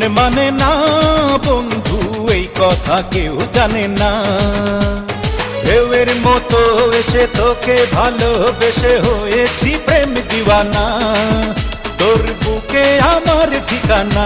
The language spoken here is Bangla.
মানে না বন্ধু, এই কথা কেউ জানে না। ঢেউয়ের মতো এসে তোকে ভালোবেসে হয়েছি প্রেম দিওয়ানা, তোর বুকে আমার ঠিকানা।